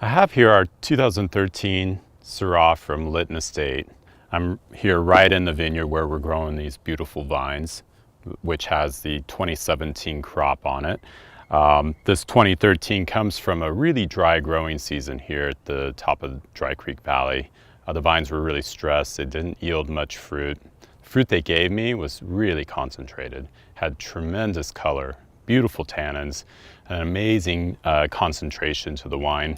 I have here our 2013 Syrah from Lytton Estate. I'm here right in the vineyard where we're growing these beautiful vines, which has the 2017 crop on it. This 2013 comes from a really dry growing season here at the top of Dry Creek Valley. The vines were really stressed. They didn't yield much fruit. The fruit they gave me was really concentrated, had tremendous color, beautiful tannins, an amazing concentration to the wine.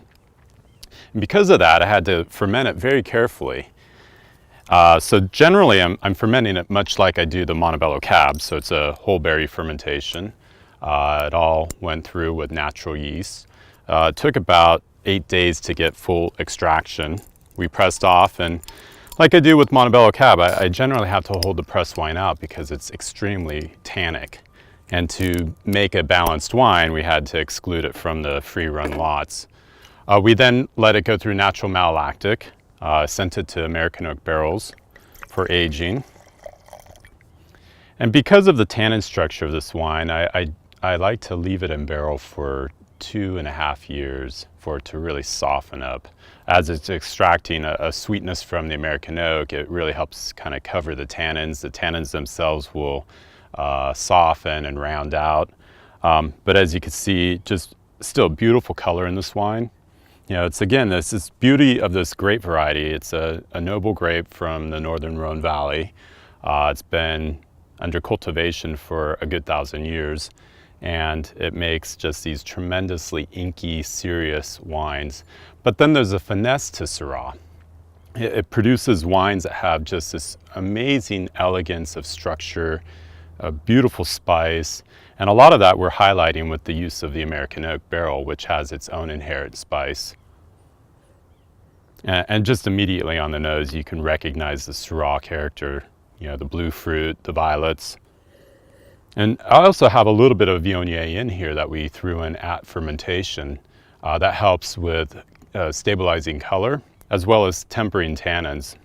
And because of that, I had to ferment it very carefully. So generally, I'm fermenting it much like I do the Montebello Cab, so it's a whole berry fermentation. It all went through with natural yeast. It took about 8 days to get full extraction. We pressed off, and like I do with Montebello Cab, I generally have to hold the pressed wine out because it's extremely tannic. And to make a balanced wine, we had to exclude it from the free-run lots. We then let it go through natural malolactic, sent it to American oak barrels for aging. And because of the tannin structure of this wine, I like to leave it in barrel for 2.5 years for it to really soften up. As it's extracting a sweetness from the American oak, it really helps kind of cover the tannins. The tannins themselves will soften and round out. But as you can see, just still beautiful color in this wine. You know, it's again, this beauty of this grape variety. It's a noble grape from the northern Rhone Valley. It's been under cultivation for a good 1,000 years, and it makes just these tremendously inky, serious wines. But then there's a finesse to Syrah. It produces wines that have just this amazing elegance of structure, a beautiful spice, and a lot of that we're highlighting with the use of the American oak barrel, which has its own inherent spice. And just immediately on the nose, you can recognize the Syrah character, you know, the blue fruit, the violets. And I also have a little bit of Viognier in here that we threw in at fermentation. That helps with stabilizing color, as well as tempering tannins.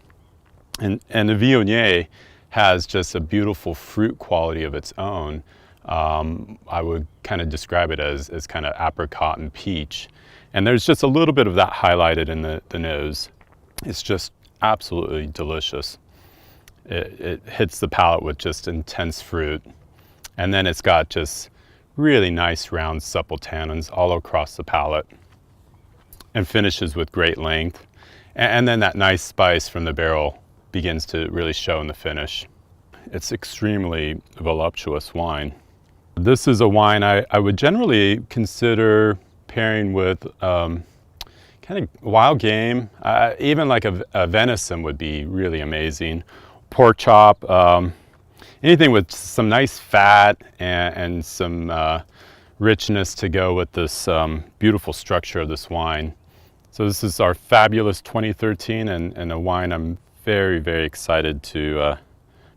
And the Viognier has just a beautiful fruit quality of its own. I would kind of describe it as kind of apricot and peach. And there's just a little bit of that highlighted in the nose. It's just absolutely delicious. It hits the palate with just intense fruit. And then it's got just really nice round supple tannins all across the palate. And finishes with great length. And then that nice spice from the barrel begins to really show in the finish. It's extremely voluptuous wine. This is a wine I would generally consider pairing with kind of wild game. Even like a venison would be really amazing. Pork chop, anything with some nice fat and some richness to go with this beautiful structure of this wine. So this is our fabulous 2013 and a wine I'm very, very excited to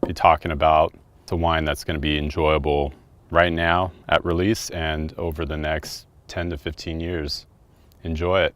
be talking about. It's a wine that's going to be enjoyable right now at release and over the next 10 to 15 years. Enjoy it.